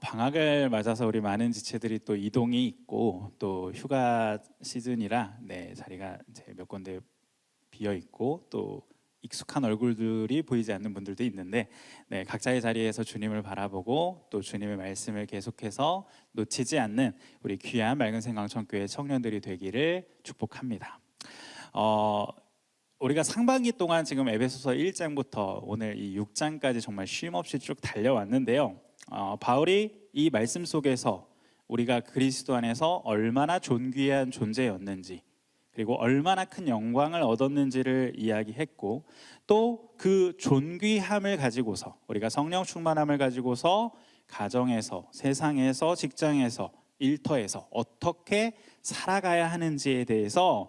방학을 맞아서 우리 많은 지체들이 또 이동이 있고 또 휴가 시즌이라 자리가 이제 몇 군데 비어 있고 또 익숙한 얼굴들이 보이지 않는 분들도 있는데 각자의 자리에서 주님을 바라보고 또 주님의 말씀을 계속해서 놓치지 않는 우리 귀한 맑은 생강천교회 청년들이 되기를 축복합니다. 우리가 상반기 동안 지금 에베소서 1장부터 오늘 이 6장까지 정말 쉼 없이 쭉 달려왔는데요. 바울이 이 말씀 속에서 우리가 그리스도 안에서 얼마나 존귀한 존재였는지 그리고 얼마나 큰 영광을 얻었는지를 이야기했고 또 그 존귀함을 가지고서 우리가 성령 충만함을 가지고서 가정에서 세상에서 직장에서 일터에서 어떻게 살아가야 하는지에 대해서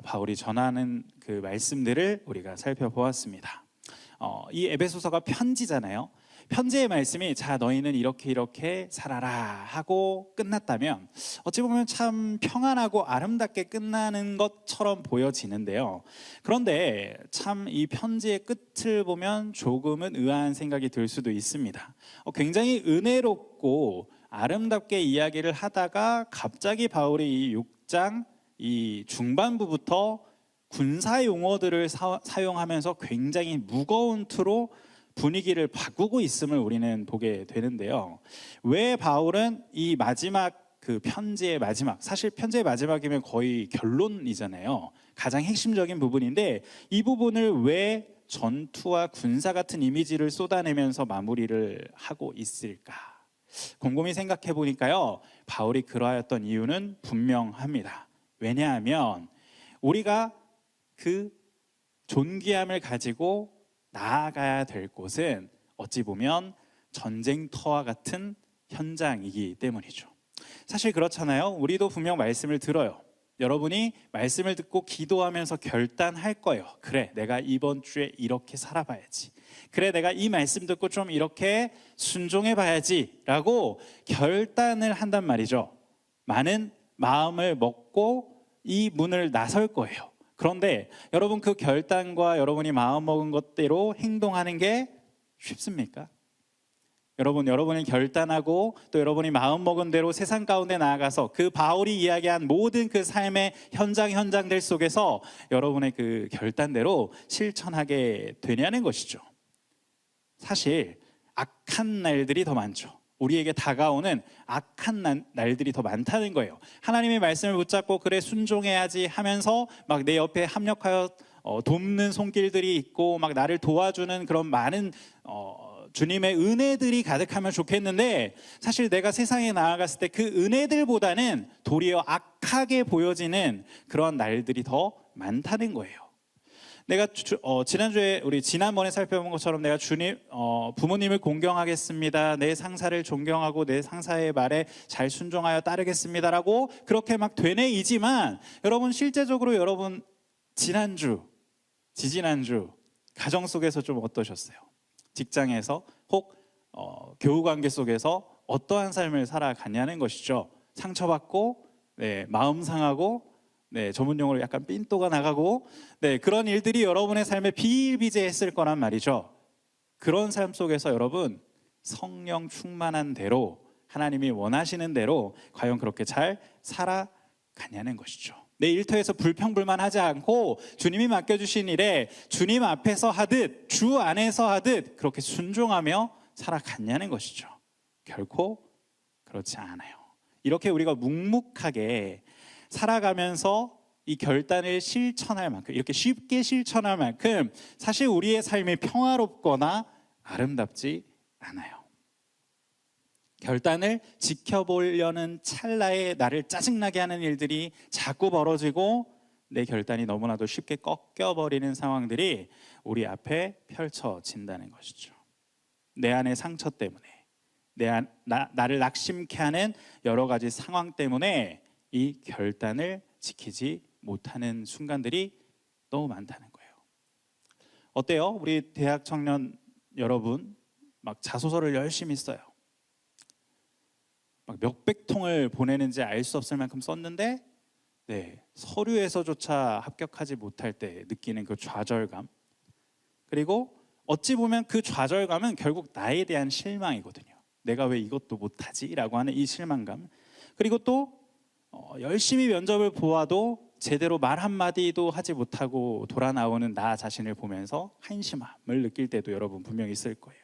바울이 전하는 그 말씀들을 우리가 살펴보았습니다. 이 에베소서가 편지잖아요. 편지의 말씀이 자 너희는 이렇게 살아라 하고 끝났다면 어찌 보면 참 평안하고 아름답게 끝나는 것처럼 보여지는데요. 그런데 참 이 편지의 끝을 보면 조금은 의아한 생각이 들 수도 있습니다. 굉장히 은혜롭고 아름답게 이야기를 하다가 갑자기 바울이 이 6장 이 중반부부터 군사 용어들을 사용하면서 굉장히 무거운 투로 분위기를 바꾸고 있음을 우리는 보게 되는데요. 왜 바울은 이 마지막 그 편지의 마지막, 사실 편지의 마지막이면 거의 결론이잖아요. 가장 핵심적인 부분인데 이 부분을 왜 전투와 군사 같은 이미지를 쏟아내면서 마무리를 하고 있을까? 곰곰이 생각해 보니까요, 바울이 그러하였던 이유는 분명합니다. 왜냐하면 우리가 그 존귀함을 가지고 나아가야 될 곳은 어찌 보면 전쟁터와 같은 현장이기 때문이죠. 사실 그렇잖아요. 우리도 분명 말씀을 들어요. 여러분이 말씀을 듣고 기도하면서 결단할 거예요. 그래, 내가 이번 주에 이렇게 살아봐야지. 그래, 내가 이 말씀 듣고 좀 이렇게 순종해봐야지 라고 결단을 한단 말이죠. 많은 마음을 먹고 이 문을 나설 거예요. 그런데 여러분 그 결단과 여러분이 마음먹은 것대로 행동하는 게 쉽습니까? 여러분이 결단하고 또 여러분이 마음먹은 대로 세상 가운데 나아가서 그 바울이 이야기한 모든 그 삶의 현장들 속에서 여러분의 그 결단대로 실천하게 되냐는 것이죠. 사실 악한 날들이 더 많죠. 우리에게 다가오는 악한 날들이 더 많다는 거예요. 하나님의 말씀을 붙잡고 그래 순종해야지 하면서 막 내 옆에 합력하여 돕는 손길들이 있고 막 나를 도와주는 그런 많은 주님의 은혜들이 가득하면 좋겠는데 사실 내가 세상에 나아갔을 때 그 은혜들보다는 도리어 악하게 보여지는 그런 날들이 더 많다는 거예요. 내가 지난주에 우리 지난번에 살펴본 것처럼 내가 주님 부모님을 공경하겠습니다. 내 상사를 존경하고 내 상사의 말에 잘 순종하여 따르겠습니다라고 그렇게 막 되뇌이지만 여러분 실제적으로 여러분 지지난주 가정 속에서 좀 어떠셨어요? 직장에서 혹 교우 관계 속에서 어떠한 삶을 살아갔냐는 것이죠. 상처받고 마음 상하고 전문 용어로 약간 삔또가 나가고 그런 일들이 여러분의 삶에 비일비재했을 거란 말이죠. 그런 삶 속에서 여러분 성령 충만한 대로 하나님이 원하시는 대로 과연 그렇게 잘 살아가냐는 것이죠. 내 일터에서 불평불만하지 않고 주님이 맡겨주신 일에 주님 앞에서 하듯 주 안에서 하듯 그렇게 순종하며 살아갔냐는 것이죠. 결코 그렇지 않아요. 이렇게 우리가 묵묵하게 살아가면서 이 결단을 실천할 만큼 이렇게 쉽게 실천할 만큼 사실 우리의 삶이 평화롭거나 아름답지 않아요. 결단을 지켜보려는 찰나에 나를 짜증나게 하는 일들이 자꾸 벌어지고 내 결단이 너무나도 쉽게 꺾여버리는 상황들이 우리 앞에 펼쳐진다는 것이죠. 내 안의 상처 때문에 나를 낙심케 하는 여러 가지 상황 때문에 이 결단을 지키지 못하는 순간들이 너무 많다는 거예요. 어때요? 우리 대학 청년 여러분 막 자소서를 열심히 써요. 막 몇백 통을 보내는지 알 수 없을 만큼 썼는데 서류에서조차 합격하지 못할 때 느끼는 그 좌절감, 그리고 어찌 보면 그 좌절감은 결국 나에 대한 실망이거든요. 내가 왜 이것도 못하지? 라고 하는 이 실망감. 그리고 또 열심히 면접을 보아도 제대로 말 한마디도 하지 못하고 돌아 나오는 나 자신을 보면서 한심함을 느낄 때도 여러분 분명히 있을 거예요.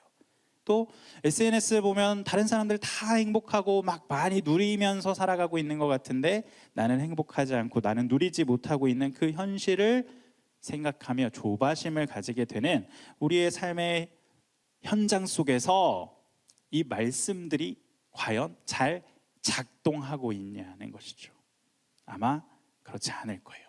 또 SNS 보면 다른 사람들 다 행복하고 막 많이 누리면서 살아가고 있는 것 같은데 나는 행복하지 않고 나는 누리지 못하고 있는 그 현실을 생각하며 조바심을 가지게 되는 우리의 삶의 현장 속에서 이 말씀들이 과연 잘 작동하고 있냐는 것이죠. 아마 그렇지 않을 거예요.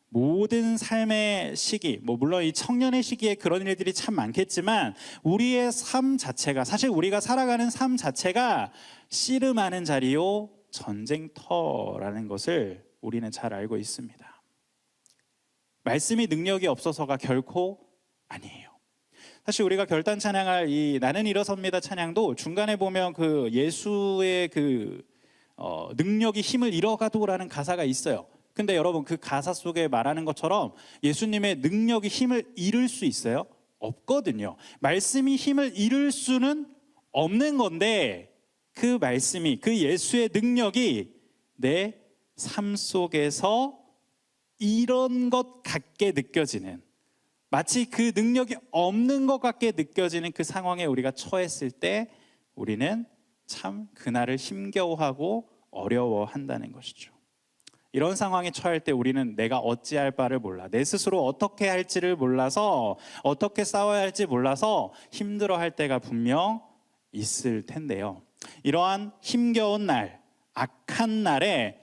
모든 삶의 시기, 물론 이 청년의 시기에 그런 일들이 참 많겠지만 우리의 삶 자체가, 사실 우리가 살아가는 삶 자체가 씨름하는 자리요 전쟁터라는 것을 우리는 잘 알고 있습니다. 말씀이 능력이 없어서가 결코 아니에요. 사실 우리가 결단 찬양할 이 나는 일어섭니다 찬양도 중간에 보면 그 예수의 능력이 힘을 잃어가도라는 가사가 있어요. 근데 여러분 그 가사 속에 말하는 것처럼 예수님의 능력이 힘을 잃을 수 있어요? 없거든요. 말씀이 힘을 잃을 수는 없는 건데 그 말씀이, 그 예수의 능력이 내 삶 속에서 이런 것 같게 느껴지는, 마치 그 능력이 없는 것 같게 느껴지는 그 상황에 우리가 처했을 때 우리는 참 그날을 힘겨워하고 어려워한다는 것이죠. 이런 상황에 처할 때 우리는 내가 어찌할 바를 몰라, 내 스스로 어떻게 할지를 몰라서, 어떻게 싸워야 할지 몰라서 힘들어할 때가 분명 있을 텐데요. 이러한 힘겨운 날, 악한 날에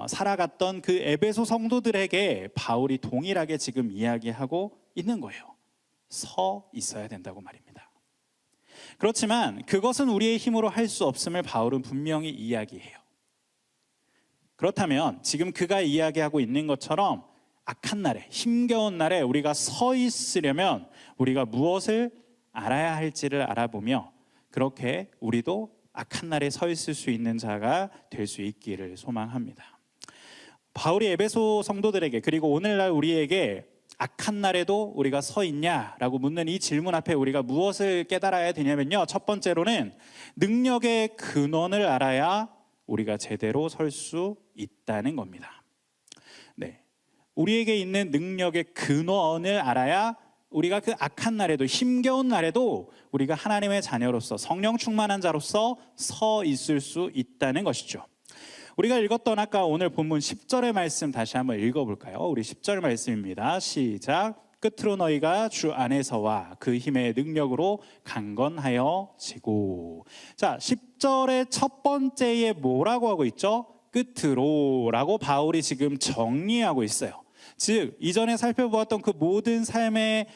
살아갔던 그 에베소 성도들에게 바울이 동일하게 지금 이야기하고 있는 거예요. 서 있어야 된다고 말입니다. 그렇지만 그것은 우리의 힘으로 할 수 없음을 바울은 분명히 이야기해요. 그렇다면 지금 그가 이야기하고 있는 것처럼 악한 날에, 힘겨운 날에 우리가 서 있으려면 우리가 무엇을 알아야 할지를 알아보며 그렇게 우리도 악한 날에 서 있을 수 있는 자가 될 수 있기를 소망합니다. 바울이 에베소 성도들에게, 그리고 오늘날 우리에게 악한 날에도 우리가 서 있냐라고 묻는 이 질문 앞에 우리가 무엇을 깨달아야 되냐면요, 첫 번째로는 능력의 근원을 알아야 우리가 제대로 설 수 있다는 겁니다. 네, 우리에게 있는 능력의 근원을 알아야 우리가 그 악한 날에도, 힘겨운 날에도 우리가 하나님의 자녀로서, 성령 충만한 자로서 서 있을 수 있다는 것이죠. 우리가 읽었던 아까 오늘 본문 10절의 말씀 다시 한번 읽어볼까요? 우리 10절 말씀입니다. 시작. 끝으로 너희가 주 안에서와 그 힘의 능력으로 강건하여 지고. 자, 10절의 첫 번째에 뭐라고 하고 있죠? 끝으로라고 바울이 지금 정리하고 있어요. 즉 이전에 살펴보았던 그 모든 삶의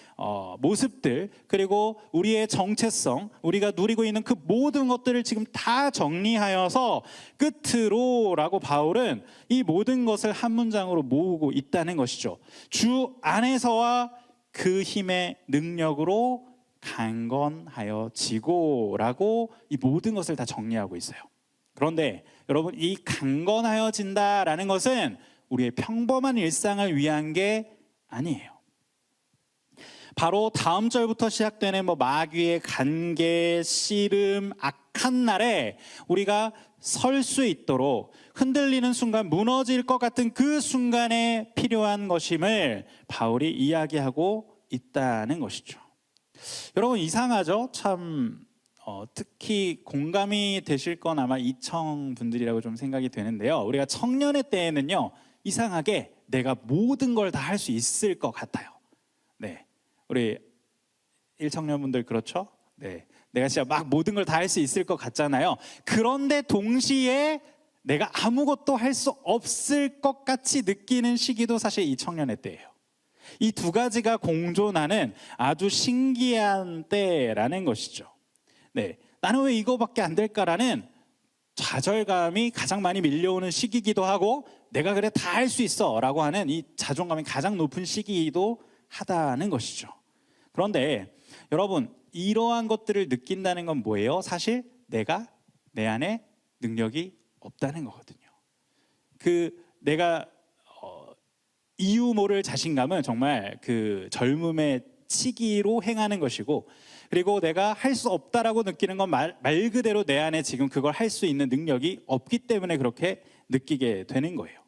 모습들, 그리고 우리의 정체성, 우리가 누리고 있는 그 모든 것들을 지금 다 정리하여서 끝으로라고 바울은 이 모든 것을 한 문장으로 모으고 있다는 것이죠. 주 안에서와 그 힘의 능력으로 강건하여 지고라고 이 모든 것을 다 정리하고 있어요. 그런데 여러분, 이 강건하여진다라는 것은 우리의 평범한 일상을 위한 게 아니에요. 바로 다음 절부터 시작되는 마귀의 간계, 씨름, 악한 날에 우리가 설 수 있도록, 흔들리는 순간 무너질 것 같은 그 순간에 필요한 것임을 바울이 이야기하고 있다는 것이죠. 여러분, 이상하죠? 참 특히 공감이 되실 건 아마 이청 분들이라고 좀 생각이 되는데요. 우리가 청년의 때에는요, 이상하게 내가 모든 걸 다 할 수 있을 것 같아요. 네, 우리 1청년분들 그렇죠? 네, 내가 진짜 막 모든 걸 다 할 수 있을 것 같잖아요. 그런데 동시에 내가 아무것도 할 수 없을 것 같이 느끼는 시기도 사실 이 청년의 때예요. 이 두 가지가 공존하는 아주 신기한 때라는 것이죠. 네, 나는 왜 이거밖에 안 될까라는 좌절감이 가장 많이 밀려오는 시기이기도 하고, 내가 그래 다 할 수 있어 라고 하는 이 자존감이 가장 높은 시기이기도 하다는 것이죠. 그런데 여러분, 이러한 것들을 느낀다는 건 뭐예요? 사실 내가 내 안에 능력이 없다는 거거든요. 내가 이유 모를 자신감은 정말 그 젊음의 치기로 행하는 것이고, 그리고 내가 할 수 없다라고 느끼는 건 말 그대로 내 안에 지금 그걸 할 수 있는 능력이 없기 때문에 그렇게 느끼게 되는 거예요.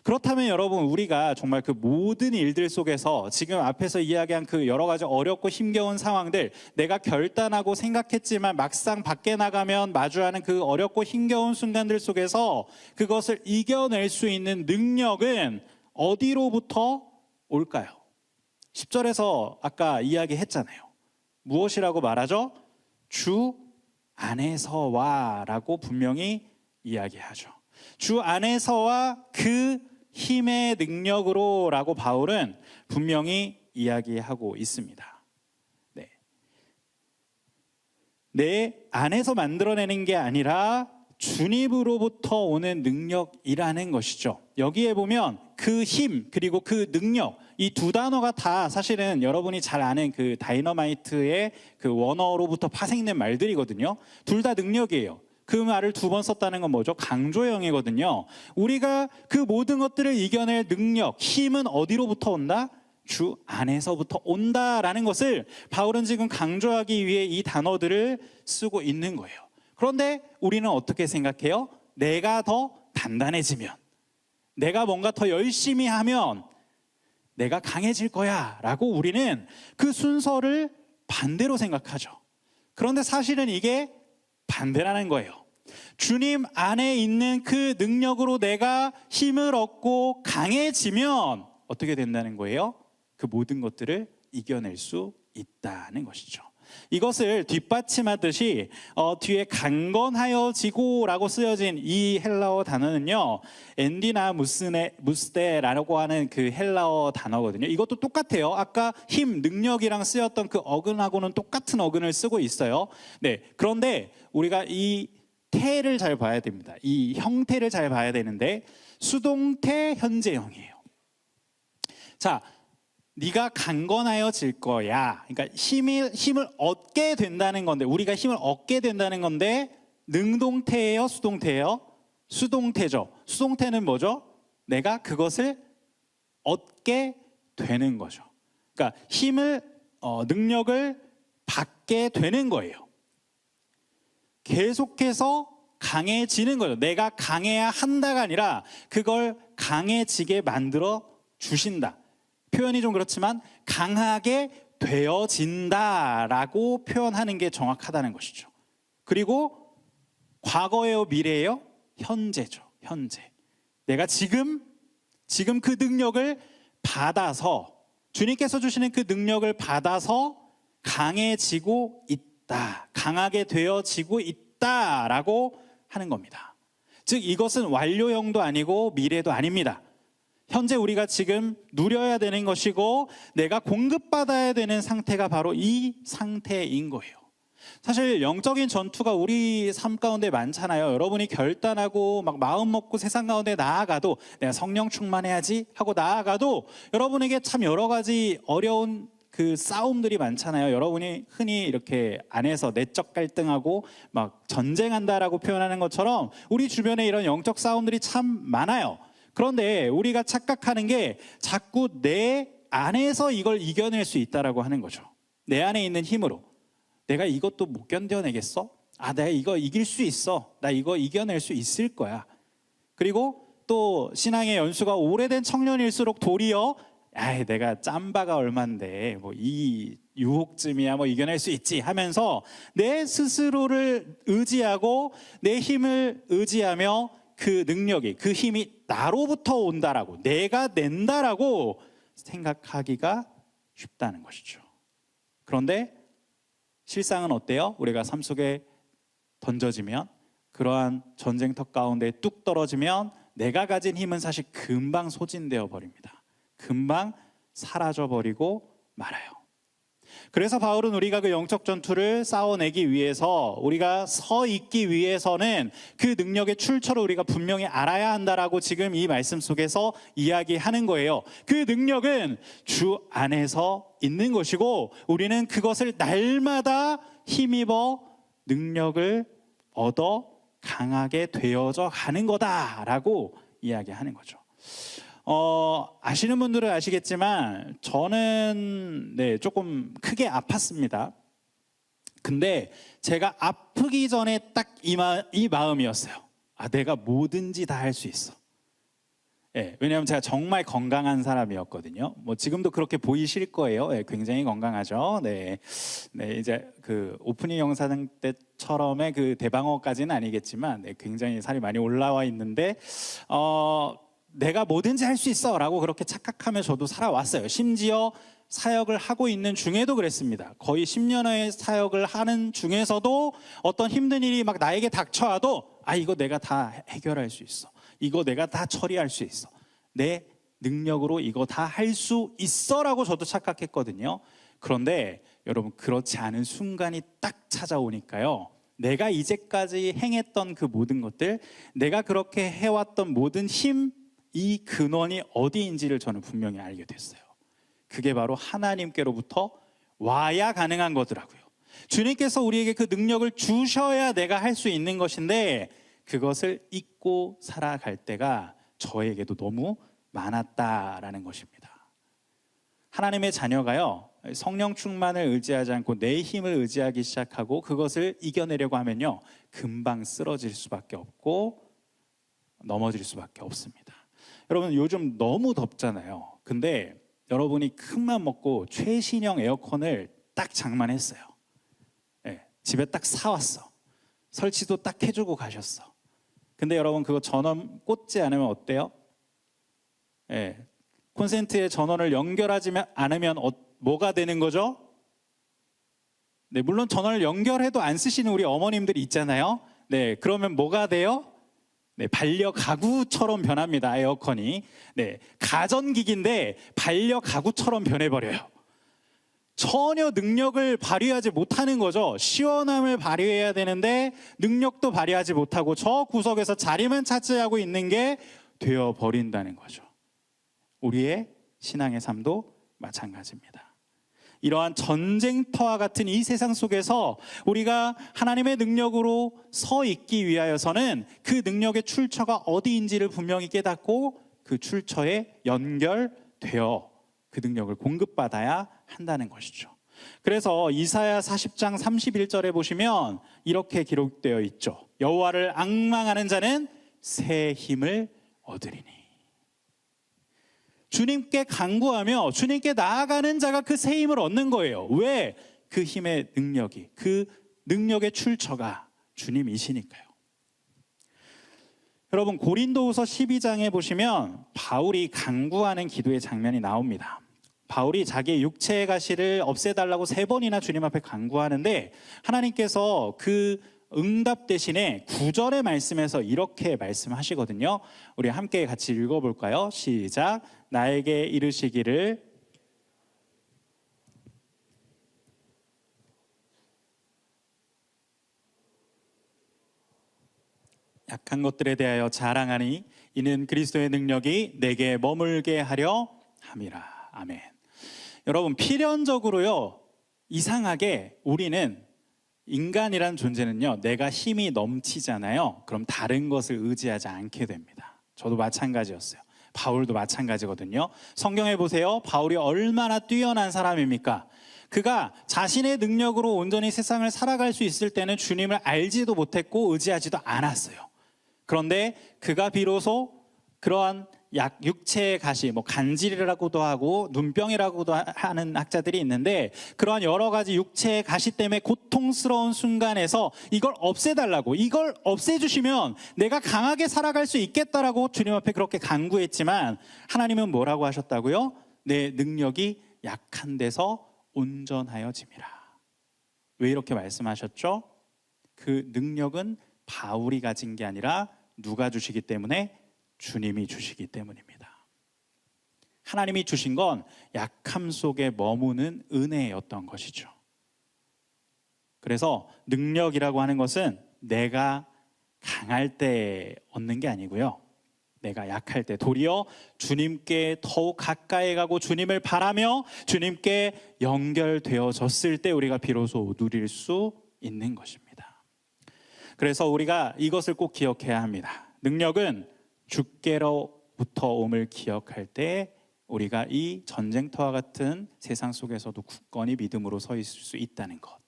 그렇다면 여러분, 우리가 정말 그 모든 일들 속에서 지금 앞에서 이야기한 그 여러 가지 어렵고 힘겨운 상황들, 내가 결단하고 생각했지만 막상 밖에 나가면 마주하는 그 어렵고 힘겨운 순간들 속에서 그것을 이겨낼 수 있는 능력은 어디로부터 올까요? 10절에서 아까 이야기했잖아요. 무엇이라고 말하죠? 주 안에서와 라고 분명히 이야기하죠. 주 안에서와 그 힘의 능력으로 라고 바울은 분명히 이야기하고 있습니다. 네. 내 안에서 만들어내는 게 아니라 주님으로부터 오는 능력이라는 것이죠. 여기에 보면 그 힘 그리고 그 능력, 이 두 단어가 다 사실은 여러분이 잘 아는 그 다이너마이트의 그 원어로부터 파생된 말들이거든요. 둘 다 능력이에요. 그 말을 두 번 썼다는 건 뭐죠? 강조형이거든요. 우리가 그 모든 것들을 이겨낼 능력, 힘은 어디로부터 온다? 주 안에서부터 온다라는 것을 바울은 지금 강조하기 위해 이 단어들을 쓰고 있는 거예요. 그런데 우리는 어떻게 생각해요? 내가 더 단단해지면, 내가 뭔가 더 열심히 하면 내가 강해질 거야 라고 우리는 그 순서를 반대로 생각하죠. 그런데 사실은 이게 반대라는 거예요. 주님 안에 있는 그 능력으로 내가 힘을 얻고 강해지면 어떻게 된다는 거예요? 그 모든 것들을 이겨낼 수 있다는 것이죠. 이것을 뒷받침하듯이 뒤에 강건하여지고라고 쓰여진 이 헬라어 단어는요, 엔디나 무스테라고 하는 그 헬라어 단어거든요. 이것도 똑같아요. 아까 힘, 능력이랑 쓰였던 그 어근하고는 똑같은 어근을 쓰고 있어요. 네, 그런데 우리가 이 태를 잘 봐야 됩니다. 이 형태를 잘 봐야 되는데 수동태 현재형이에요. 자, 네가 강건하여질 거야. 그러니까 힘을 얻게 된다는 건데, 우리가 힘을 얻게 된다는 건데, 능동태예요, 수동태예요? 수동태죠. 수동태는 뭐죠? 내가 그것을 얻게 되는 거죠. 그러니까 힘을 능력을 받게 되는 거예요. 계속해서 강해지는 거죠. 내가 강해야 한다가 아니라 그걸 강해지게 만들어 주신다. 표현이 좀 그렇지만 강하게 되어진다라고 표현하는 게 정확하다는 것이죠. 그리고 과거예요, 미래예요? 현재죠. 현재. 내가 지금 그 능력을 받아서, 주님께서 주시는 그 능력을 받아서 강해지고 있다, 강하게 되어지고 있다라고 하는 겁니다. 즉 이것은 완료형도 아니고 미래도 아닙니다. 현재 우리가 지금 누려야 되는 것이고 내가 공급받아야 되는 상태가 바로 이 상태인 거예요. 사실 영적인 전투가 우리 삶 가운데 많잖아요. 여러분이 결단하고 막 마음 먹고 세상 가운데 나아가도, 내가 성령 충만해야지 하고 나아가도 여러분에게 참 여러 가지 어려운 그 싸움들이 많잖아요. 여러분이 흔히 이렇게 안에서 내적 갈등하고 막 전쟁한다라고 표현하는 것처럼 우리 주변에 이런 영적 싸움들이 참 많아요. 그런데 우리가 착각하는 게 자꾸 내 안에서 이걸 이겨낼 수 있다라고 하는 거죠. 내 안에 있는 힘으로. 내가 이것도 못 견뎌내겠어? 아, 내가 이거 이길 수 있어. 나 이거 이겨낼 수 있을 거야. 그리고 또 신앙의 연수가 오래된 청년일수록 도리어 내가 짬바가 얼만데 뭐 이 유혹쯤이야 뭐 이겨낼 수 있지 하면서 내 스스로를 의지하고 내 힘을 의지하며 그 능력이, 그 힘이 나로부터 온다라고, 내가 낸다라고 생각하기가 쉽다는 것이죠. 그런데 실상은 어때요? 우리가 삶 속에 던져지면, 그러한 전쟁터 가운데 뚝 떨어지면 내가 가진 힘은 사실 금방 소진되어 버립니다. 금방 사라져 버리고 말아요. 그래서 바울은 우리가 그 영적 전투를 싸워내기 위해서, 우리가 서 있기 위해서는 그 능력의 출처를 우리가 분명히 알아야 한다라고 지금 이 말씀 속에서 이야기하는 거예요. 그 능력은 주 안에서 있는 것이고 우리는 그것을 날마다 힘입어 능력을 얻어 강하게 되어져 가는 거다라고 이야기하는 거죠. 아시는 분들은 아시겠지만 저는 조금 크게 아팠습니다. 근데 제가 아프기 전에 딱 이 마음이었어요. 아, 내가 뭐든지 다 할 수 있어. 예, 왜냐하면 제가 정말 건강한 사람이었거든요. 뭐 지금도 그렇게 보이실 거예요. 예, 굉장히 건강하죠. 네, 네, 이제 그 오프닝 영상 때처럼의 그 대방어까지는 아니겠지만, 네, 굉장히 살이 많이 올라와 있는데, 내가 뭐든지 할 수 있어라고 그렇게 착각하며 저도 살아왔어요. 심지어 사역을 하고 있는 중에도 그랬습니다. 거의 10년의 사역을 하는 중에서도 어떤 힘든 일이 막 나에게 닥쳐와도, 아, 이거 내가 다 해결할 수 있어. 이거 내가 다 처리할 수 있어. 내 능력으로 이거 다 할 수 있어라고 저도 착각했거든요. 그런데 여러분, 그렇지 않은 순간이 딱 찾아오니까요, 내가 이제까지 행했던 그 모든 것들, 내가 그렇게 해왔던 모든 힘, 이 근원이 어디인지를 저는 분명히 알게 됐어요. 그게 바로 하나님께로부터 와야 가능한 거더라고요. 주님께서 우리에게 그 능력을 주셔야 내가 할 수 있는 것인데, 그것을 잊고 살아갈 때가 저에게도 너무 많았다라는 것입니다. 하나님의 자녀가요, 성령 충만을 의지하지 않고 내 힘을 의지하기 시작하고 그것을 이겨내려고 하면요, 금방 쓰러질 수밖에 없고 넘어질 수밖에 없습니다. 여러분, 요즘 너무 덥잖아요. 근데 여러분이 큰맘 먹고 최신형 에어컨을 딱 장만했어요. 네, 집에 딱 사왔어. 설치도 딱 해주고 가셨어. 근데 여러분, 그거 전원 꽂지 않으면 어때요? 네, 콘센트에 전원을 연결하지 않으면 뭐가 되는 거죠? 네, 물론 전원을 연결해도 안 쓰시는 우리 어머님들이 있잖아요. 네, 그러면 뭐가 돼요? 네, 반려가구처럼 변합니다, 에어컨이. 네, 가전기기인데 반려가구처럼 변해버려요. 전혀 능력을 발휘하지 못하는 거죠. 시원함을 발휘해야 되는데 능력도 발휘하지 못하고 저 구석에서 자리만 차지하고 있는 게 되어버린다는 거죠. 우리의 신앙의 삶도 마찬가지입니다. 이러한 전쟁터와 같은 이 세상 속에서 우리가 하나님의 능력으로 서 있기 위하여서는 그 능력의 출처가 어디인지를 분명히 깨닫고 그 출처에 연결되어 그 능력을 공급받아야 한다는 것이죠. 그래서 이사야 40장 31절에 보시면 이렇게 기록되어 있죠. 여호와를 앙망하는 자는 새 힘을 얻으리니. 주님께 간구하며 주님께 나아가는 자가 그 새 힘을 얻는 거예요. 왜? 그 힘의 능력이, 그 능력의 출처가 주님이시니까요. 여러분, 고린도후서 12장에 보시면 바울이 간구하는 기도의 장면이 나옵니다. 바울이 자기의 육체의 가시를 없애달라고 3번이나 주님 앞에 간구하는데, 하나님께서 그 응답 대신에 9절의 말씀에서 이렇게 말씀하시거든요. 우리 함께 같이 읽어볼까요? 시작. 나에게 이르시기를 약한 것들에 대하여 자랑하니 이는 그리스도의 능력이 내게 머물게 하려 함이라. 아멘. 여러분, 필연적으로요, 이상하게 우리는, 인간이란 존재는요, 내가 힘이 넘치잖아요. 그럼 다른 것을 의지하지 않게 됩니다. 저도 마찬가지였어요. 바울도 마찬가지거든요. 성경에 보세요. 바울이 얼마나 뛰어난 사람입니까? 그가 자신의 능력으로 온전히 세상을 살아갈 수 있을 때는 주님을 알지도 못했고 의지하지도 않았어요. 그런데 그가 비로소 그러한 육체의 가시, 간질이라고도 하고 눈병이라고도 하는 학자들이 있는데, 그러한 여러 가지 육체의 가시 때문에 고통스러운 순간에서 이걸 없애달라고, 이걸 없애주시면 내가 강하게 살아갈 수 있겠다라고 주님 앞에 그렇게 간구했지만, 하나님은 뭐라고 하셨다고요? 내 능력이 약한 데서 온전하여짐이라. 왜 이렇게 말씀하셨죠? 그 능력은 바울이 가진 게 아니라 누가 주시기 때문에? 주님이 주시기 때문입니다. 하나님이 주신 건 약함 속에 머무는 은혜였던 것이죠. 그래서 능력이라고 하는 것은 내가 강할 때 얻는 게 아니고요, 내가 약할 때, 도리어 주님께 더욱 가까이 가고 주님을 바라며 주님께 연결되어졌을 때 우리가 비로소 누릴 수 있는 것입니다. 그래서 우리가 이것을 꼭 기억해야 합니다. 능력은 주께로부터 옴을 기억할 때 우리가 이 전쟁터와 같은 세상 속에서도 굳건히 믿음으로 서 있을 수 있다는 것.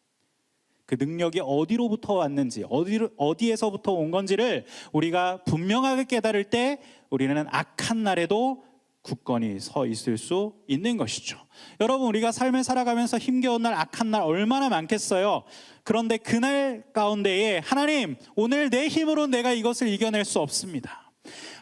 그 능력이 어디로부터 왔는지, 어디에서부터 온 건지를 우리가 분명하게 깨달을 때 우리는 악한 날에도 굳건히 서 있을 수 있는 것이죠. 여러분, 우리가 삶을 살아가면서 힘겨운 날, 악한 날 얼마나 많겠어요. 그런데 그날 가운데에 하나님, 오늘 내 힘으로 내가 이것을 이겨낼 수 없습니다.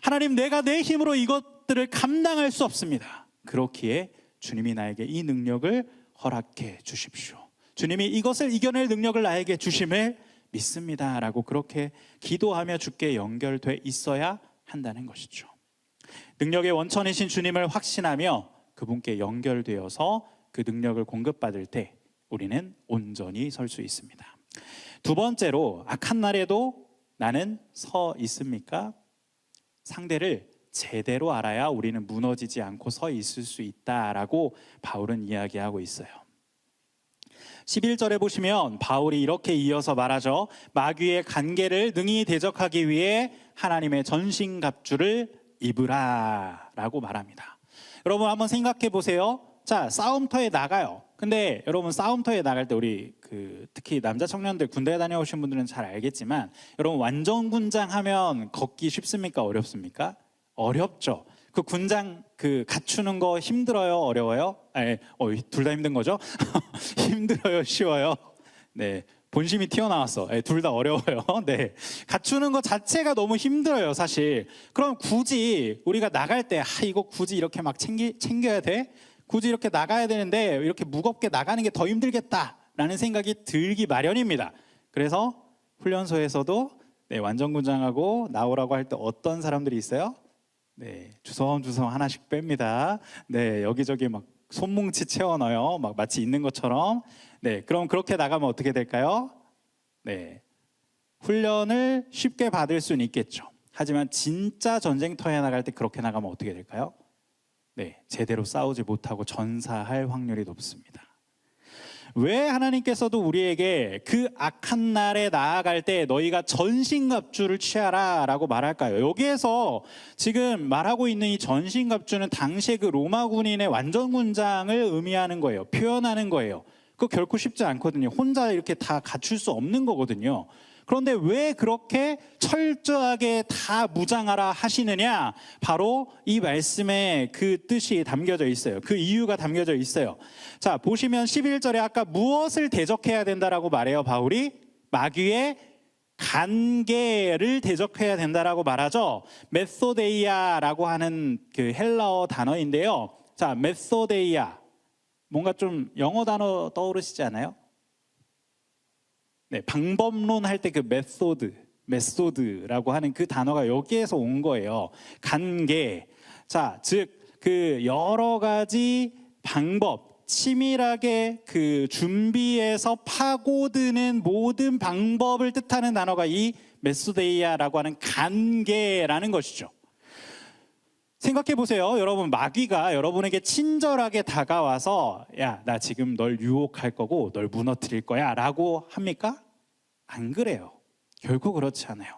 하나님, 내가 내 힘으로 이것들을 감당할 수 없습니다. 그렇기에 주님이 나에게 이 능력을 허락해 주십시오. 주님이 이것을 이겨낼 능력을 나에게 주심을 믿습니다 라고 그렇게 기도하며 주께 연결돼 있어야 한다는 것이죠. 능력의 원천이신 주님을 확신하며 그분께 연결되어서 그 능력을 공급받을 때 우리는 온전히 설 수 있습니다. 두 번째로, 악한 날에도 나는 서 있습니까? 상대를 제대로 알아야 우리는 무너지지 않고 서 있을 수 있다라고 바울은 이야기하고 있어요. 11절에 보시면 바울이 이렇게 이어서 말하죠. 마귀의 간계를 능히 대적하기 위해 하나님의 전신갑주를 입으라 라고 말합니다. 여러분, 한번 생각해 보세요. 자, 싸움터에 나가요. 근데 여러분, 싸움터에 나갈 때 우리 특히 남자 청년들, 군대 다녀오신 분들은 잘 알겠지만, 여러분, 완전군장 하면 걷기 쉽습니까? 어렵습니까? 어렵죠. 그 군장 갖추는 거 힘들어요? 어려워요? 둘 다 힘든 거죠? 힘들어요? 쉬워요? 네, 본심이 튀어나왔어. 둘 다 어려워요. 네, 갖추는 것 자체가 너무 힘들어요, 사실. 그럼 굳이 우리가 나갈 때 이거 굳이 이렇게 막 챙겨야 돼? 굳이 이렇게 나가야 되는데 이렇게 무겁게 나가는 게 더 힘들겠다라는 생각이 들기 마련입니다. 그래서 훈련소에서도 완전군장하고 나오라고 할 때 어떤 사람들이 있어요? 네, 주섬주섬 하나씩 뺍니다. 네, 여기저기 막 손뭉치 채워 넣어요. 막 마치 있는 것처럼. 네, 그럼 그렇게 나가면 어떻게 될까요? 네, 훈련을 쉽게 받을 수는 있겠죠. 하지만 진짜 전쟁터에 나갈 때 그렇게 나가면 어떻게 될까요? 네, 제대로 싸우지 못하고 전사할 확률이 높습니다. 왜 하나님께서도 우리에게 그 악한 날에 나아갈 때 너희가 전신갑주를 취하라 라고 말할까요? 여기에서 지금 말하고 있는 이 전신갑주는 당시의 그 로마 군인의 완전군장을 의미하는 거예요. 표현하는 거예요. 그거 결코 쉽지 않거든요. 혼자 이렇게 다 갖출 수 없는 거거든요. 그런데 왜 그렇게 철저하게 다 무장하라 하시느냐? 바로 이 말씀에 그 뜻이 담겨져 있어요. 그 이유가 담겨져 있어요. 자, 보시면 11절에 아까 무엇을 대적해야 된다라고 말해요, 바울이? 마귀의 간계를 대적해야 된다라고 말하죠. 메소데이아라고 하는 그 헬라어 단어인데요. 자, 메소데이아. 뭔가 좀 영어 단어 떠오르시지 않아요? 네, 방법론 할 때 그 메소드라고 하는 그 단어가 여기에서 온 거예요. 간계. 자, 즉 그 여러 가지 방법, 치밀하게 그 준비해서 파고드는 모든 방법을 뜻하는 단어가 이 메소데이아라고 하는 간계라는 것이죠. 생각해 보세요. 여러분, 마귀가 여러분에게 친절하게 다가와서 야, 나 지금 널 유혹할 거고 널 무너뜨릴 거야 라고 합니까? 안 그래요. 결코 그렇지 않아요.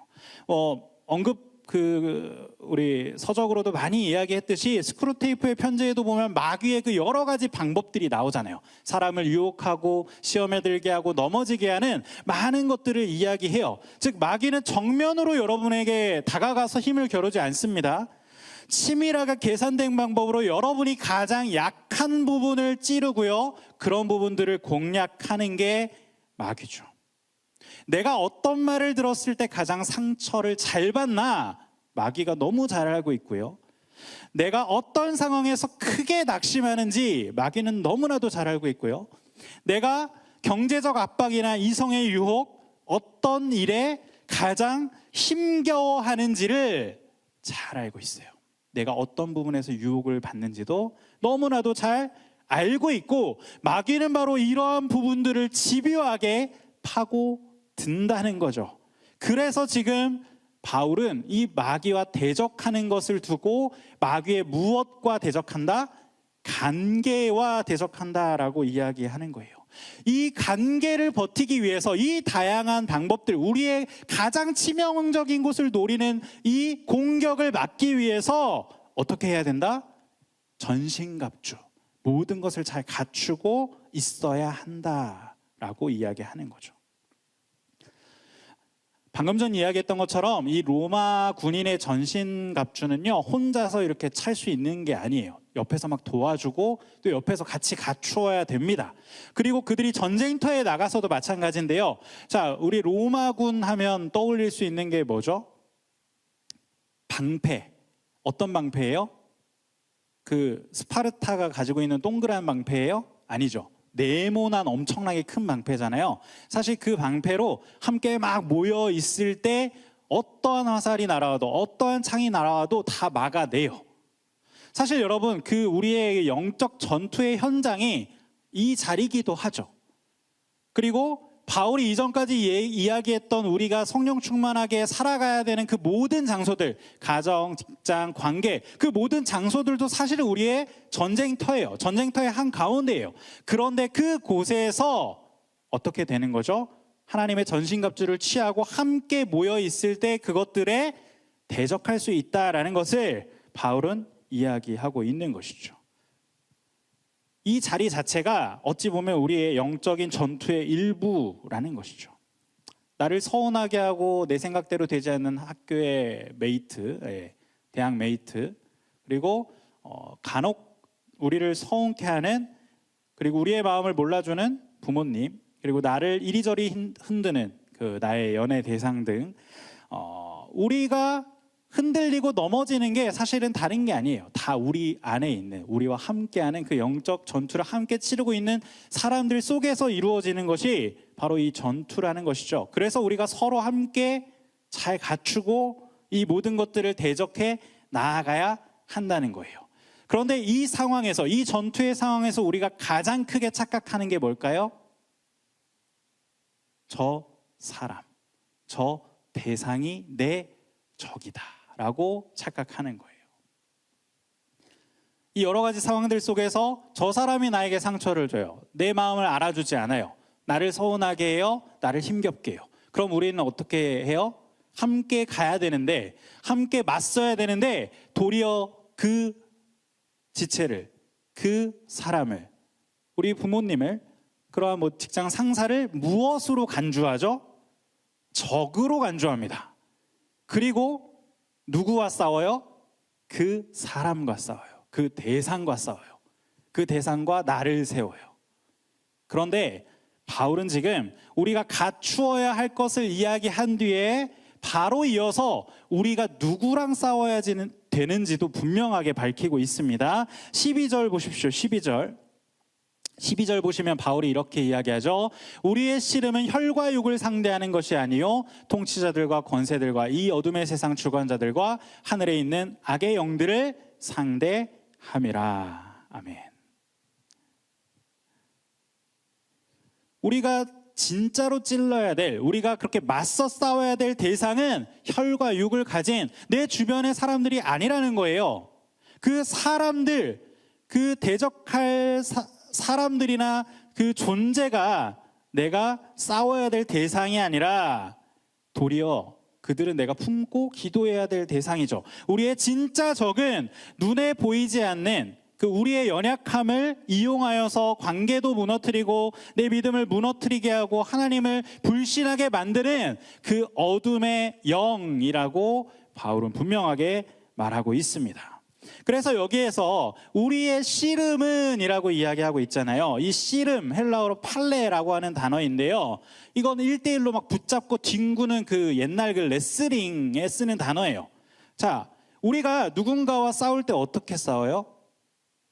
우리 서적으로도 많이 이야기했듯이 스크루테이프의 편지에도 보면 마귀의 그 여러 가지 방법들이 나오잖아요. 사람을 유혹하고 시험에 들게 하고 넘어지게 하는 많은 것들을 이야기해요. 즉 마귀는 정면으로 여러분에게 다가가서 힘을 겨루지 않습니다. 치밀하게 계산된 방법으로 여러분이 가장 약한 부분을 찌르고요, 그런 부분들을 공략하는 게 마귀죠. 내가 어떤 말을 들었을 때 가장 상처를 잘 받나? 마귀가 너무 잘 알고 있고요. 내가 어떤 상황에서 크게 낙심하는지 마귀는 너무나도 잘 알고 있고요. 내가 경제적 압박이나 이성의 유혹, 어떤 일에 가장 힘겨워하는지를 잘 알고 있어요. 내가 어떤 부분에서 유혹을 받는지도 너무나도 잘 알고 있고, 마귀는 바로 이러한 부분들을 집요하게 파고든다는 거죠. 그래서 지금 바울은 이 마귀와 대적하는 것을 두고 마귀의 무엇과 대적한다? 간계와 대적한다라고 이야기하는 거예요. 이 간계를 버티기 위해서 이 다양한 방법들, 우리의 가장 치명적인 곳을 노리는 이 공격을 막기 위해서 어떻게 해야 된다? 전신갑주, 모든 것을 잘 갖추고 있어야 한다라고 이야기하는 거죠. 방금 전 이야기했던 것처럼 이 로마 군인의 전신갑주는요, 혼자서 이렇게 찰 수 있는 게 아니에요. 옆에서 막 도와주고 또 옆에서 같이 갖추어야 됩니다. 그리고 그들이 전쟁터에 나가서도 마찬가지인데요. 자, 우리 로마군 하면 떠올릴 수 있는 게 뭐죠? 방패. 어떤 방패예요? 그 스파르타가 가지고 있는 동그란 방패예요? 아니죠. 네모난 엄청나게 큰 방패잖아요. 사실 그 방패로 함께 막 모여 있을 때 어떠한 화살이 날아와도 어떠한 창이 날아와도 다 막아내요. 사실 여러분, 그 우리의 영적 전투의 현장이 이 자리이기도 하죠. 그리고 바울이 이전까지 이야기했던 우리가 성령 충만하게 살아가야 되는 그 모든 장소들, 가정, 직장, 관계, 그 모든 장소들도 사실은 우리의 전쟁터예요. 전쟁터의 한가운데예요. 그런데 그곳에서 어떻게 되는 거죠? 하나님의 전신갑주를 취하고 함께 모여 있을 때 그것들에 대적할 수 있다라는 것을 바울은 이야기하고 있는 것이죠. 이 자리 자체가 어찌 보면 우리의 영적인 전투의 일부라는 것이죠. 나를 서운하게 하고 내 생각대로 되지 않는 학교의 메이트, 대학 메이트, 그리고 간혹 우리를 서운케 하는, 그리고 우리의 마음을 몰라주는 부모님, 그리고 나를 이리저리 흔드는 그 나의 연애 대상 등 우리가 흔들리고 넘어지는 게 사실은 다른 게 아니에요. 다 우리 안에 있는, 우리와 함께하는 그 영적 전투를 함께 치르고 있는 사람들 속에서 이루어지는 것이 바로 이 전투라는 것이죠. 그래서 우리가 서로 함께 잘 갖추고 이 모든 것들을 대적해 나아가야 한다는 거예요. 그런데 이 상황에서, 이 전투의 상황에서 우리가 가장 크게 착각하는 게 뭘까요? 저 사람, 저 대상이 내 적이다 라고 착각하는 거예요. 이 여러 가지 상황들 속에서 저 사람이 나에게 상처를 줘요. 내 마음을 알아주지 않아요. 나를 서운하게 해요. 나를 힘겹게 해요. 그럼 우리는 어떻게 해요? 함께 가야 되는데, 함께 맞서야 되는데, 도리어 그 지체를, 그 사람을, 우리 부모님을, 그러한 뭐 직장 상사를 무엇으로 간주하죠? 적으로 간주합니다. 그리고 누구와 싸워요? 그 사람과 싸워요. 그 대상과 싸워요. 그 대상과 나를 세워요. 그런데 바울은 지금 우리가 갖추어야 할 것을 이야기한 뒤에 바로 이어서 우리가 누구랑 싸워야 되는지도 분명하게 밝히고 있습니다. 12절 보십시오. 12절 보시면 바울이 이렇게 이야기하죠. 우리의 씨름은 혈과 육을 상대하는 것이 아니요 통치자들과 권세들과 이 어둠의 세상 주관자들과 하늘에 있는 악의 영들을 상대함이라. 아멘. 우리가 진짜로 찔러야 될, 우리가 그렇게 맞서 싸워야 될 대상은 혈과 육을 가진 내 주변의 사람들이 아니라는 거예요. 그 사람들, 그 대적할 사람들이나 그 존재가 내가 싸워야 될 대상이 아니라 도리어 그들은 내가 품고 기도해야 될 대상이죠. 우리의 진짜 적은 눈에 보이지 않는 그 우리의 연약함을 이용하여서 관계도 무너뜨리고 내 믿음을 무너뜨리게 하고 하나님을 불신하게 만드는 그 어둠의 영이라고 바울은 분명하게 말하고 있습니다. 그래서 여기에서 우리의 씨름은 이라고 이야기하고 있잖아요. 이 씨름, 헬라어로 팔레라고 하는 단어인데요. 이건 1대1로 막 붙잡고 뒹구는 그 옛날 그 레슬링에 쓰는 단어예요. 자, 우리가 누군가와 싸울 때 어떻게 싸워요?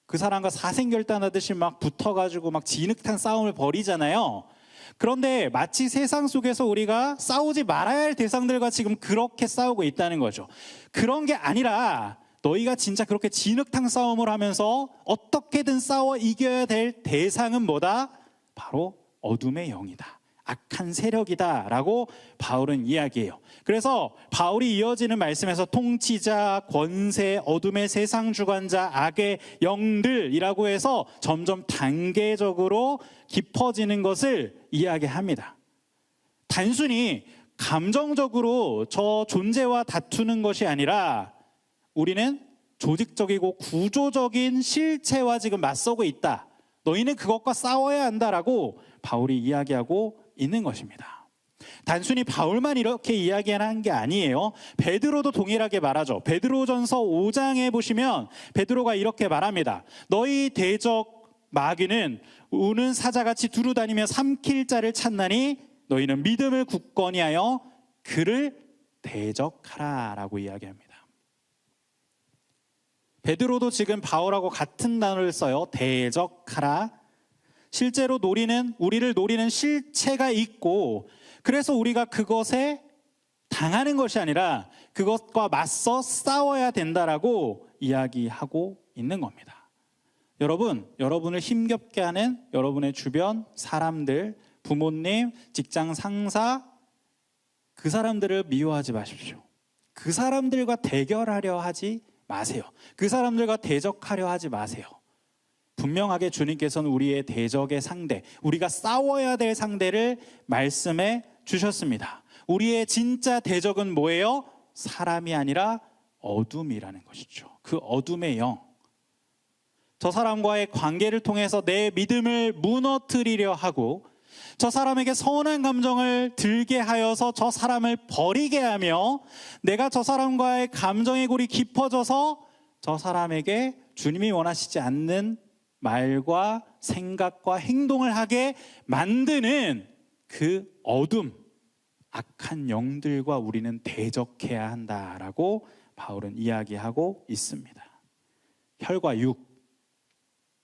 그 사람과 사생결단하듯이 막 붙어가지고 막 진흙탕 싸움을 벌이잖아요. 그런데 마치 세상 속에서 우리가 싸우지 말아야 할 대상들과 지금 그렇게 싸우고 있다는 거죠. 그런 게 아니라 너희가 진짜 그렇게 진흙탕 싸움을 하면서 어떻게든 싸워 이겨야 될 대상은 뭐다? 바로 어둠의 영이다. 악한 세력이다 라고 바울은 이야기해요. 그래서 바울이 이어지는 말씀에서 통치자, 권세, 어둠의 세상 주관자, 악의 영들이라고 해서 점점 단계적으로 깊어지는 것을 이야기합니다. 단순히 감정적으로 저 존재와 다투는 것이 아니라 우리는 조직적이고 구조적인 실체와 지금 맞서고 있다. 너희는 그것과 싸워야 한다라고 바울이 이야기하고 있는 것입니다. 단순히 바울만 이렇게 이야기하는 게 아니에요. 베드로도 동일하게 말하죠. 베드로전서 5장에 보시면 베드로가 이렇게 말합니다. 너희 대적 마귀는 우는 사자같이 두루다니며 삼킬 자를 찾나니 너희는 믿음을 굳건히 하여 그를 대적하라 라고 이야기합니다. 베드로도 지금 바울하고 같은 단어를 써요. 대적하라. 실제로 우리를 노리는 실체가 있고, 그래서 우리가 그것에 당하는 것이 아니라 그것과 맞서 싸워야 된다라고 이야기하고 있는 겁니다. 여러분을 힘겹게 하는 여러분의 주변 사람들, 부모님, 직장 상사, 그 사람들을 미워하지 마십시오. 그 사람들과 대결하려 하지 마세요. 그 사람들과 대적하려 하지 마세요. 분명하게 주님께서는 우리의 대적의 상대, 우리가 싸워야 될 상대를 말씀해 주셨습니다. 우리의 진짜 대적은 뭐예요? 사람이 아니라 어둠이라는 것이죠. 그 어둠의 영. 저 사람과의 관계를 통해서 내 믿음을 무너뜨리려 하고, 저 사람에게 서운한 감정을 들게 하여서 저 사람을 버리게 하며, 내가 저 사람과의 감정의 골이 깊어져서 저 사람에게 주님이 원하시지 않는 말과 생각과 행동을 하게 만드는 그 어둠, 악한 영들과 우리는 대적해야 한다라고 바울은 이야기하고 있습니다. 혈과 육,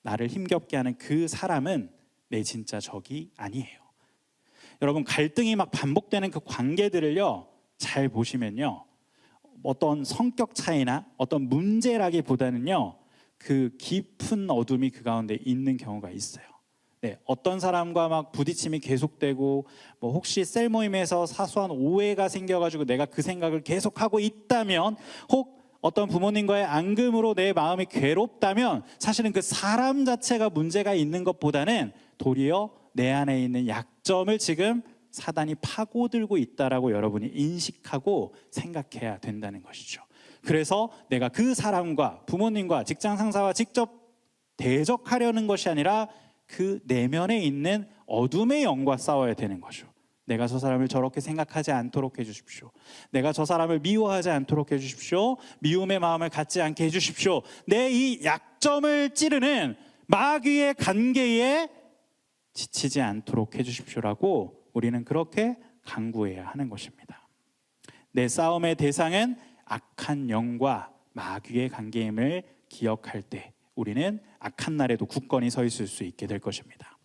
나를 힘겹게 하는 그 사람은 내 진짜 적이 아니에요. 여러분, 갈등이 막 반복되는 그 관계들을요, 잘 보시면요, 어떤 성격 차이나 어떤 문제라기보다는요, 그 깊은 어둠이 그 가운데 있는 경우가 있어요. 네, 어떤 사람과 막 부딪힘이 계속되고, 뭐 혹시 셀 모임에서 사소한 오해가 생겨가지고 내가 그 생각을 계속하고 있다면, 혹 어떤 부모님과의 앙금으로 내 마음이 괴롭다면, 사실은 그 사람 자체가 문제가 있는 것보다는 도리어 내 안에 있는 약점을 지금 사단이 파고들고 있다라고 여러분이 인식하고 생각해야 된다는 것이죠. 그래서 내가 그 사람과, 부모님과, 직장 상사와 직접 대적하려는 것이 아니라 그 내면에 있는 어둠의 영과 싸워야 되는 거죠. 내가 저 사람을 저렇게 생각하지 않도록 해주십시오. 내가 저 사람을 미워하지 않도록 해주십시오. 미움의 마음을 갖지 않게 해주십시오. 내 이 약점을 찌르는 마귀의 관계에 지치지 않도록 해주십시오라고 우리는 그렇게 간구해야 하는 것입니다. 내 싸움의 대상은 악한 영과 마귀의 관계임을 기억할 때 우리는 악한 날에도 굳건히 서 있을 수 있게 될 것입니다.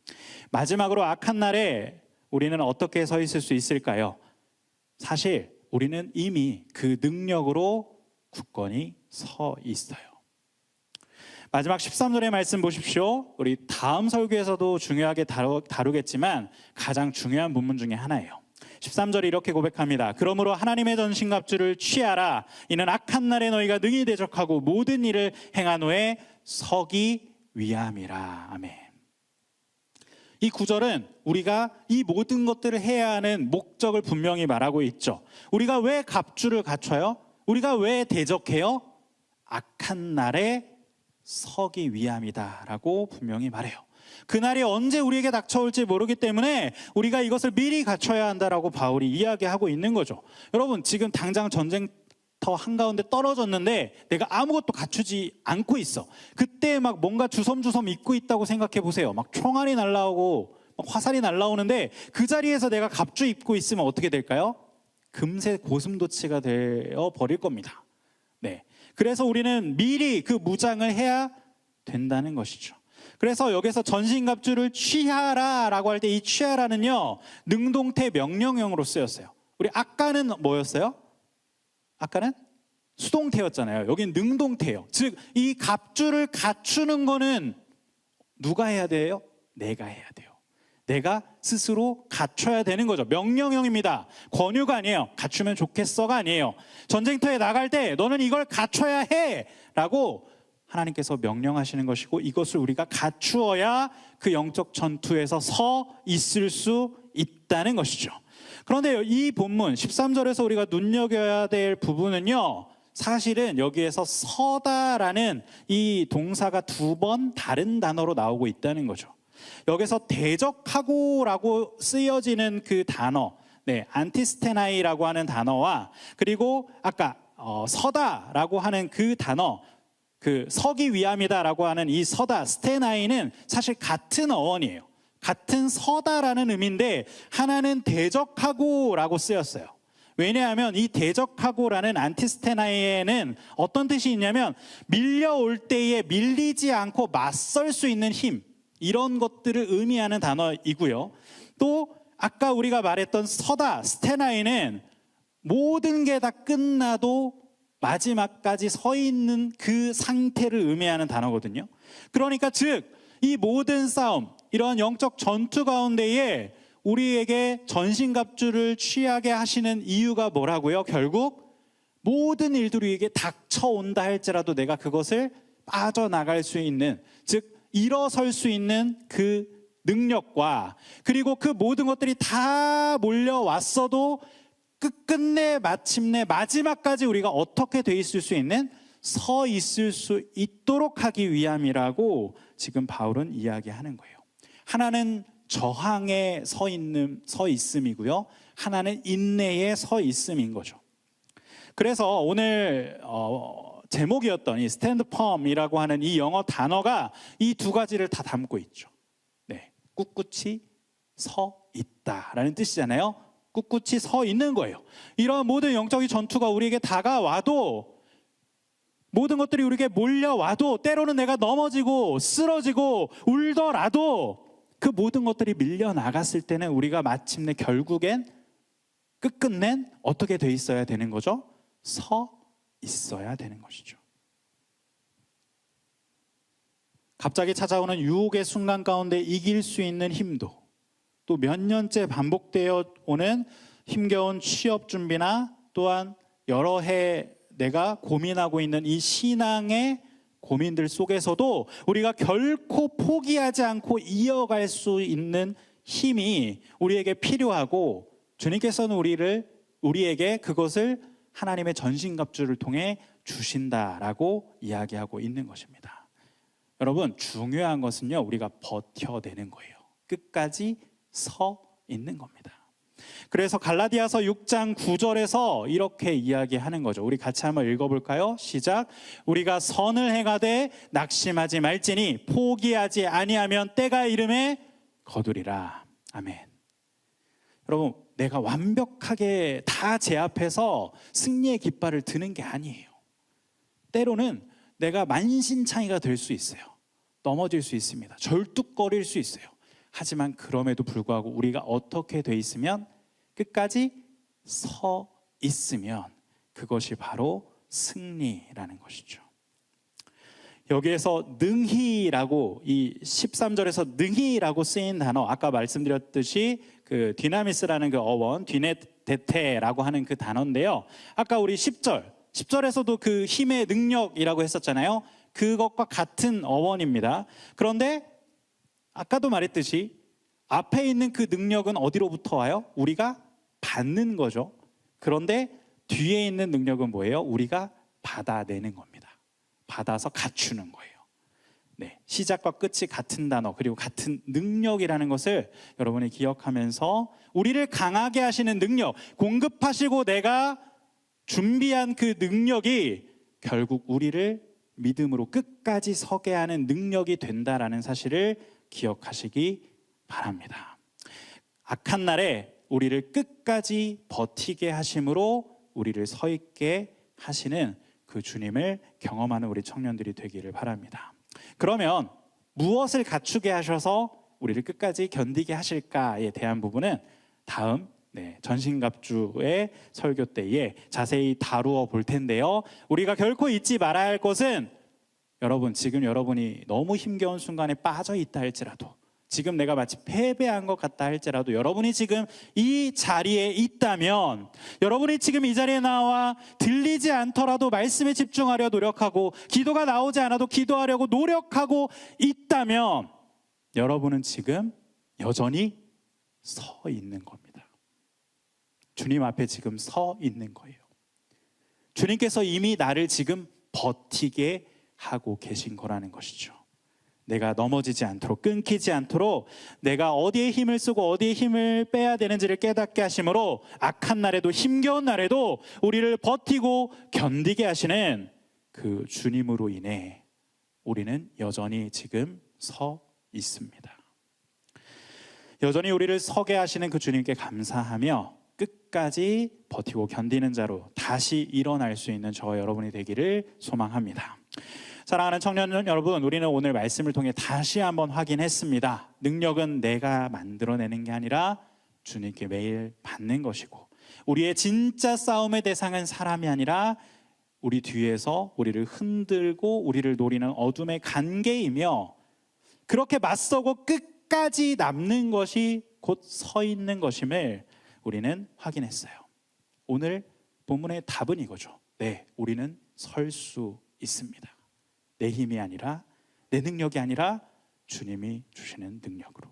마지막으로 악한 날에 우리는 어떻게 서 있을 수 있을까요? 사실 우리는 이미 그 능력으로 굳건히 서 있어요. 마지막 13절의 말씀 보십시오. 우리 다음 설교에서도 중요하게 다루겠지만 가장 중요한 본문 중에 하나예요. 13절이 이렇게 고백합니다. 그러므로 하나님의 전신갑주를 취하라. 이는 악한 날에 너희가 능히 대적하고 모든 일을 행한 후에 서기 위함이라. 아멘. 이 구절은 우리가 이 모든 것들을 해야 하는 목적을 분명히 말하고 있죠. 우리가 왜 갑주를 갖춰요? 우리가 왜 대적해요? 악한 날에 서기 위함이다라고 분명히 말해요. 그날이 언제 우리에게 닥쳐올지 모르기 때문에 우리가 이것을 미리 갖춰야 한다라고 바울이 이야기하고 있는 거죠. 여러분, 지금 당장 전쟁터 한가운데 떨어졌는데 내가 아무것도 갖추지 않고 있어. 그때 막 뭔가 주섬주섬 입고 있다고 생각해 보세요. 막 총알이 날라오고 막 화살이 날라오는데 그 자리에서 내가 갑주 입고 있으면 어떻게 될까요? 금세 고슴도치가 되어 버릴 겁니다. 네. 그래서 우리는 미리 그 무장을 해야 된다는 것이죠. 그래서 여기서 전신갑주를 취하라라고 할 때 이 취하라는요, 능동태 명령형으로 쓰였어요. 우리 아까는 뭐였어요? 아까는 수동태였잖아요. 여긴 능동태예요. 즉 이 갑주를 갖추는 거는 누가 해야 돼요? 내가 해야 돼요. 내가 스스로 갖춰야 되는 거죠. 명령형입니다. 권유가 아니에요. 갖추면 좋겠어가 아니에요. 전쟁터에 나갈 때 너는 이걸 갖춰야 해 라고 하나님께서 명령하시는 것이고, 이것을 우리가 갖추어야 그 영적 전투에서 서 있을 수 있다는 것이죠. 그런데 이 본문 13절에서 우리가 눈여겨야 될 부분은요, 사실은 여기에서 서다라는 이 동사가 2번 다른 단어로 나오고 있다는 거죠. 여기서 대적하고라고 쓰여지는 그 단어, 네, 안티스테나이라고 하는 단어와 그리고 아까 서다라고 하는 그 단어, 그 서기 위함이다라고 하는 이 서다, 스테나이는 사실 같은 어원이에요. 같은 서다라는 의미인데 하나는 대적하고라고 쓰였어요. 왜냐하면 이 대적하고라는 안티스테나이에는 어떤 뜻이 있냐면 밀려올 때에 밀리지 않고 맞설 수 있는 힘, 이런 것들을 의미하는 단어이고요. 또 아까 우리가 말했던 서다, 스테나이는 모든 게 다 끝나도 마지막까지 서 있는 그 상태를 의미하는 단어거든요. 그러니까 즉 이 모든 싸움, 이러한 영적 전투 가운데에 우리에게 전신갑주를 취하게 하시는 이유가 뭐라고요? 결국 모든 일들이 우리에게 닥쳐온다 할지라도 내가 그것을 빠져나갈 수 있는, 즉 일어설 수 있는 그 능력과 그리고 그 모든 것들이 다 몰려왔어도 끝끝내 마침내 마지막까지 우리가 어떻게 돼 있을 수 있는, 서 있을 수 있도록 하기 위함이라고 지금 바울은 이야기하는 거예요. 하나는 저항에 서 있음이고요. 하나는 인내에 서 있음인 거죠. 그래서 오늘 제목이었던 이 스탠드 펌이라고 하는 이 영어 단어가 이 두 가지를 다 담고 있죠. 네, 꿋꿋이 서 있다라는 뜻이잖아요. 꿋꿋이 서 있는 거예요. 이런 모든 영적인 전투가 우리에게 다가와도, 모든 것들이 우리에게 몰려와도, 때로는 내가 넘어지고 쓰러지고 울더라도 그 모든 것들이 밀려나갔을 때는 우리가 마침내 결국엔 끝끝낸 어떻게 돼 있어야 되는 거죠? 서 있어야 되는 것이죠. 갑자기 찾아오는 유혹의 순간 가운데 이길 수 있는 힘도, 또 몇 년째 반복되어 오는 힘겨운 취업 준비나 또한 여러 해 내가 고민하고 있는 이 신앙의 고민들 속에서도 우리가 결코 포기하지 않고 이어갈 수 있는 힘이 우리에게 필요하고, 주님께서는 우리에게 그것을 하나님의 전신갑주를 통해 주신다라고 이야기하고 있는 것입니다. 여러분, 중요한 것은요, 우리가 버텨내는 거예요. 끝까지 서 있는 겁니다. 그래서 갈라디아서 6장 9절에서 이렇게 이야기하는 거죠. 우리 같이 한번 읽어볼까요? 시작. 우리가 선을 행하되 낙심하지 말지니 포기하지 아니하면 때가 이름에 거두리라. 아멘. 여러분, 내가 완벽하게 다 제 앞에서 승리의 깃발을 드는 게 아니에요. 때로는 내가 만신창이가 될 수 있어요. 넘어질 수 있습니다. 절뚝거릴 수 있어요. 하지만 그럼에도 불구하고 우리가 어떻게 돼 있으면, 끝까지 서 있으면 그것이 바로 승리라는 것이죠. 여기에서 능히라고, 이 13절에서 능히라고 쓰인 단어, 아까 말씀드렸듯이 그 디나미스라는 그 어원, 디네데테라고 하는 그 단어인데요. 아까 우리 10절에서도 그 힘의 능력이라고 했었잖아요. 그것과 같은 어원입니다. 그런데 아까도 말했듯이 앞에 있는 그 능력은 어디로부터 와요? 우리가 받는 거죠. 그런데 뒤에 있는 능력은 뭐예요? 우리가 받아내는 겁니다. 받아서 갖추는 거예요. 네, 시작과 끝이 같은 단어, 그리고 같은 능력이라는 것을 여러분이 기억하면서 우리를 강하게 하시는 능력, 공급하시고 내가 준비한 그 능력이 결국 우리를 믿음으로 끝까지 서게 하는 능력이 된다라는 사실을 기억하시기 바랍니다. 악한 날에 우리를 끝까지 버티게 하심으로 우리를 서 있게 하시는 그 주님을 경험하는 우리 청년들이 되기를 바랍니다. 그러면 무엇을 갖추게 하셔서 우리를 끝까지 견디게 하실까에 대한 부분은 다음 전신갑주의 설교 때에 자세히 다루어 볼 텐데요. 우리가 결코 잊지 말아야 할 것은, 여러분, 지금 여러분이 너무 힘겨운 순간에 빠져 있다 할지라도, 지금 내가 마치 패배한 것 같다 할지라도, 여러분이 지금 이 자리에 있다면, 여러분이 지금 이 자리에 나와 들리지 않더라도 말씀에 집중하려 노력하고, 기도가 나오지 않아도 기도하려고 노력하고 있다면, 여러분은 지금 여전히 서 있는 겁니다. 주님 앞에 지금 서 있는 거예요. 주님께서 이미 나를 지금 버티게 하고 계신 거라는 것이죠. 내가 넘어지지 않도록, 끊기지 않도록 내가 어디에 힘을 쓰고 어디에 힘을 빼야 되는지를 깨닫게 하심으로 악한 날에도, 힘겨운 날에도 우리를 버티고 견디게 하시는 그 주님으로 인해 우리는 여전히 지금 서 있습니다. 여전히 우리를 서게 하시는 그 주님께 감사하며 끝까지 버티고 견디는 자로 다시 일어날 수 있는 저와 여러분이 되기를 소망합니다. 사랑하는 청년 여러분, 우리는 오늘 말씀을 통해 다시 한번 확인했습니다. 능력은 내가 만들어내는 게 아니라 주님께 매일 받는 것이고, 우리의 진짜 싸움의 대상은 사람이 아니라 우리 뒤에서 우리를 흔들고 우리를 노리는 어둠의 관계이며, 그렇게 맞서고 끝까지 남는 것이 곧 서 있는 것임을 우리는 확인했어요. 오늘 본문의 답은 이거죠. 네, 우리는 설 수 있습니다. 내 힘이 아니라, 내 능력이 아니라 주님이 주시는 능력으로.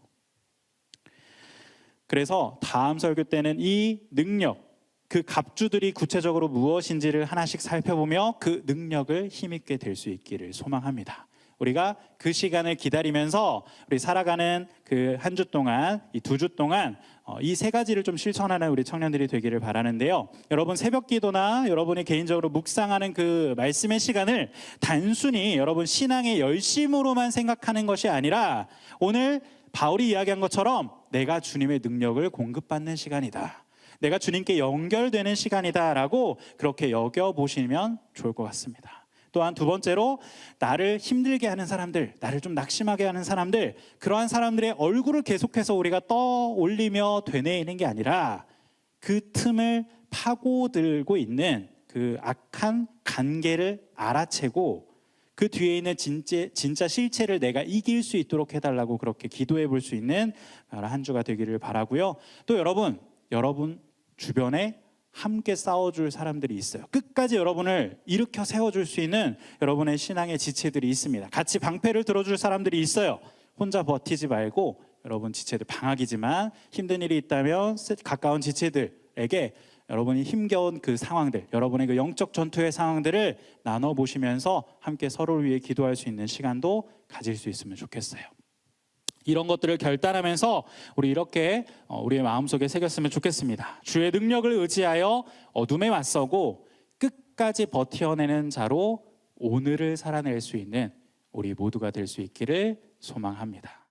그래서 다음 설교 때는 이 능력, 그 갑주들이 구체적으로 무엇인지를 하나씩 살펴보며 그 능력을 힘있게 될 수 있기를 소망합니다. 우리가 그 시간을 기다리면서 우리 살아가는 그 한 주 동안, 이 2주 동안 이 세 가지를 좀 실천하는 우리 청년들이 되기를 바라는데요. 여러분 새벽 기도나 여러분이 개인적으로 묵상하는 그 말씀의 시간을 단순히 여러분 신앙의 열심으로만 생각하는 것이 아니라, 오늘 바울이 이야기한 것처럼 내가 주님의 능력을 공급받는 시간이다, 내가 주님께 연결되는 시간이다라고 그렇게 여겨보시면 좋을 것 같습니다. 또한 두 번째로, 나를 힘들게 하는 사람들, 나를 좀 낙심하게 하는 사람들, 그러한 사람들의 얼굴을 계속해서 우리가 떠올리며 되뇌이는 게 아니라 그 틈을 파고들고 있는 그 악한 관계를 알아채고 그 뒤에 있는 진짜 실체를 내가 이길 수 있도록 해달라고 그렇게 기도해 볼 수 있는 한 주가 되기를 바라고요. 또 여러분 주변에 함께 싸워줄 사람들이 있어요. 끝까지 여러분을 일으켜 세워줄 수 있는 여러분의 신앙의 지체들이 있습니다. 같이 방패를 들어줄 사람들이 있어요. 혼자 버티지 말고, 여러분 지체들 방학이지만 힘든 일이 있다면 가까운 지체들에게 여러분이 힘겨운 그 상황들, 여러분의 그 영적 전투의 상황들을 나눠보시면서 함께 서로를 위해 기도할 수 있는 시간도 가질 수 있으면 좋겠어요. 이런 것들을 결단하면서 우리 이렇게 우리의 마음속에 새겼으면 좋겠습니다. 주의 능력을 의지하여 어둠에 맞서고 끝까지 버텨내는 자로 오늘을 살아낼 수 있는 우리 모두가 될 수 있기를 소망합니다.